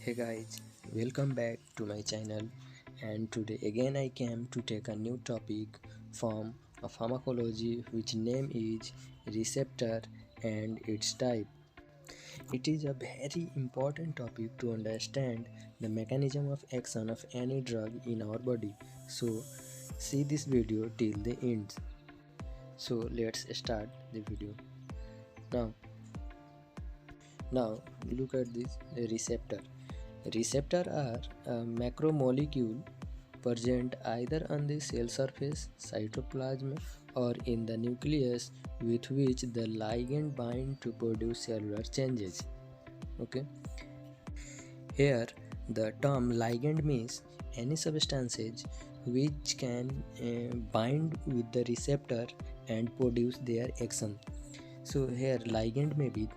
Hey guys, welcome back to my channel, and today again I came to take a new topic from a pharmacology which name is receptor and its type. It is a very important topic to understand the mechanism of action of any drug in our body. So see this video till the end. So let's start the video. Now now look at this receptor. Receptors are a macromolecule present either on the cell surface, cytoplasm, or in the nucleus with which the ligand bind to produce cellular changes. Okay. Here, the term ligand means any substances which can bind with the receptor and produce their action. So here, ligand may be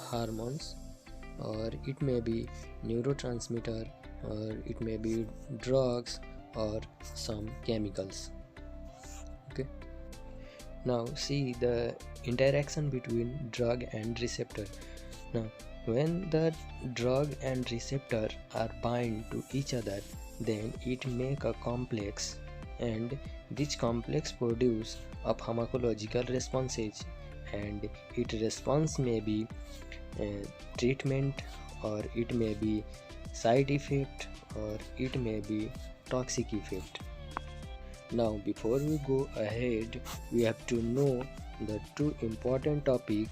hormones, or it may be neurotransmitter, or it may be drugs or some chemicals. Okay, now see the interaction between drug and receptor. Now when the drug and receptor are bind to each other, then it make a complex, and this complex produce a pharmacological responses, and its response may be treatment, or it may be side effect, or it may be toxic effect. Now before we go ahead, we have to know the two important topic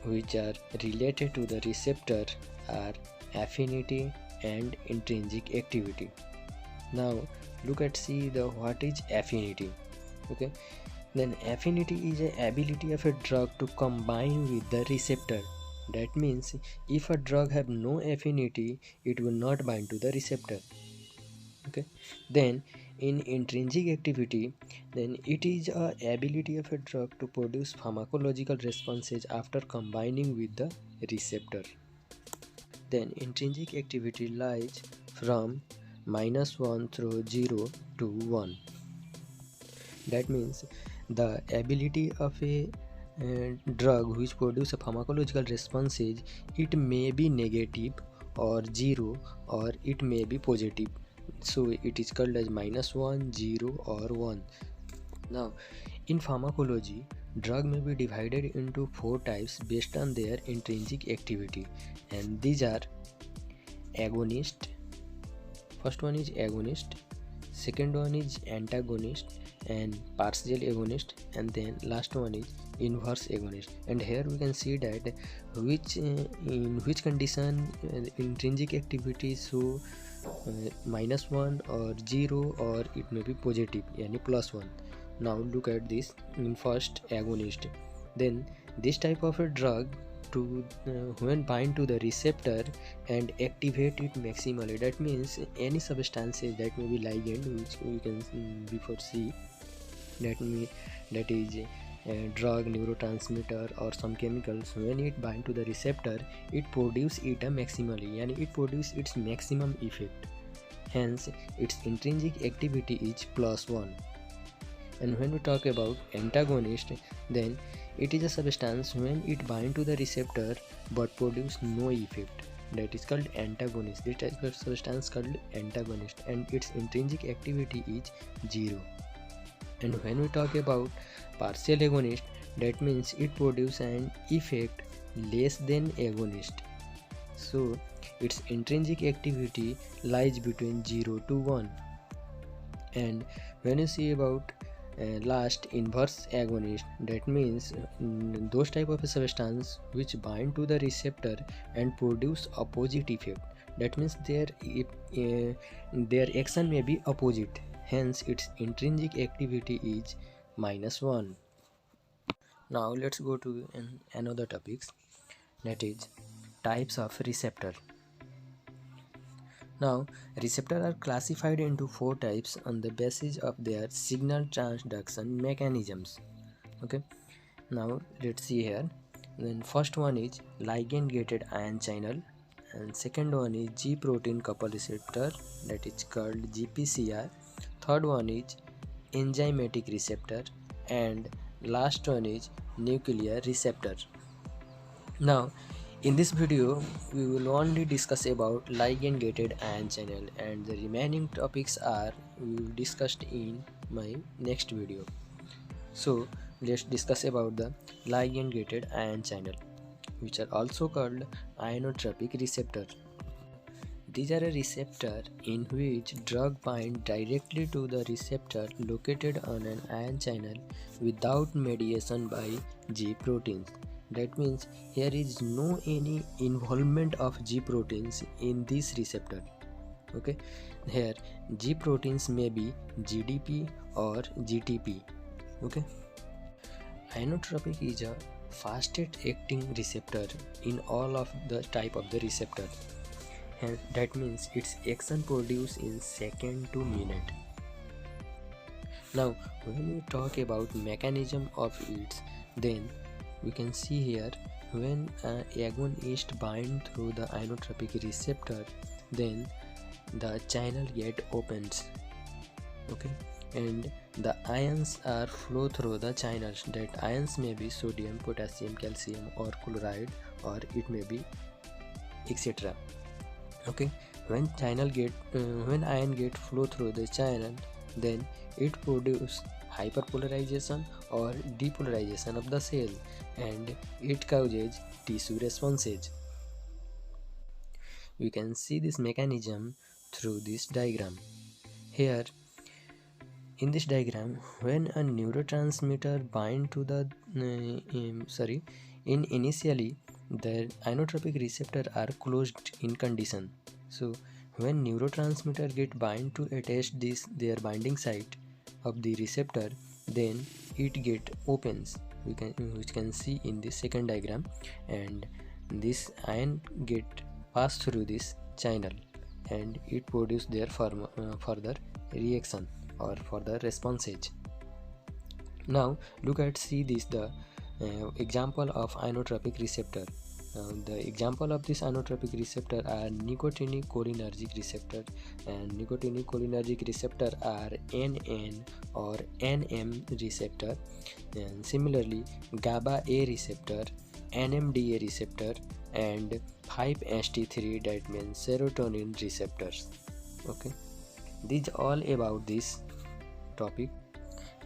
which are related to the receptor are affinity and intrinsic activity. Now look at see the what is affinity. Okay, then affinity is the ability of a drug to combine with the receptor. That means if a drug have no affinity, it will not bind to the receptor. Okay, then in intrinsic activity, then it is a ability of a drug to produce pharmacological responses after combining with the receptor. Then intrinsic activity lies from -1 through 0 to 1. That means the ability of a drug which produce a pharmacological responses, it may be negative or 0, or it may be positive. So it is called as -1, 0 or 1. Now in pharmacology, drug may be divided into 4 types based on their intrinsic activity, and these are agonist. First one is agonist, second one is antagonist, and partial agonist, and then last one is inverse agonist. And here we can see that in which condition intrinsic activity, so -1 or 0, or it may be positive, yani +1. Now look at this. In first agonist, then this type of a drug to when bind to the receptor and activate it maximally. That means any substances that may be ligand, which we can before see, that is a drug, neurotransmitter, or some chemicals. When it bind to the receptor, it produce it maximally, and it produce its maximum effect. Hence its intrinsic activity is +1. And when we talk about antagonist, then it is a substance when it bind to the receptor but produce no effect. That is called antagonist. This type of substance called antagonist, and its intrinsic activity is 0. And when we talk about partial agonist, that means it produces an effect less than agonist. So its intrinsic activity lies between 0 to 1. And when you see about last inverse agonist, that means those type of substance which bind to the receptor and produce opposite effect. That means their action may be opposite. Hence its intrinsic activity is -1. Now let's go to another topics, that is types of receptor. Now receptors are classified into 4 types on the basis of their signal transduction mechanisms. Okay, now let's see here. Then first one is ligand-gated ion channel, and second one is G protein couple receptor, that is called GPCR. Third one is enzymatic receptor, and last one is nuclear receptor. Now, in this video, we will only discuss about ligand-gated ion channel, and the remaining topics are we will discussed in my next video. So, let's discuss about the ligand-gated ion channel, which are also called ionotropic receptor. These are a receptor in which drug bind directly to the receptor located on an ion channel without mediation by G proteins. That means here is no any involvement of G proteins in this receptor. Okay, here G proteins may be GDP or GTP. Okay, ionotropic is a fastest acting receptor in all of the type of the receptor, and that means its action produced in second to minute. Now, when we talk about mechanism of it, then we can see here when an agonist bind through the ionotropic receptor, then the channel get opens. Okay, and the ions are flow through the channels. That ions may be sodium, potassium, calcium, or chloride, or it may be etc. Okay, when ion get flow through the channel, then it produce hyperpolarization or depolarization of the cell, and it causes tissue responses. We can see this mechanism through this diagram. Here in this diagram, when a neurotransmitter bind to the initially the ionotropic receptor are closed in condition. So when neurotransmitter get bind to attach their binding site of the receptor, then it get opens, which can see in this second diagram, and this ion get pass through this channel, and it produce their further reaction or further responses. Now look at see this the example of ionotropic receptor. The example of this ionotropic receptor are nicotinic cholinergic receptor, and nicotinic cholinergic receptor are NN or NM receptor, and similarly GABA A receptor, NMDA receptor, and 5-HT3, that means serotonin receptors. Okay, these all about this topic,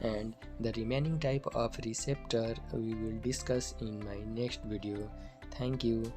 and the remaining type of receptor we will discuss in my next video. Thank you.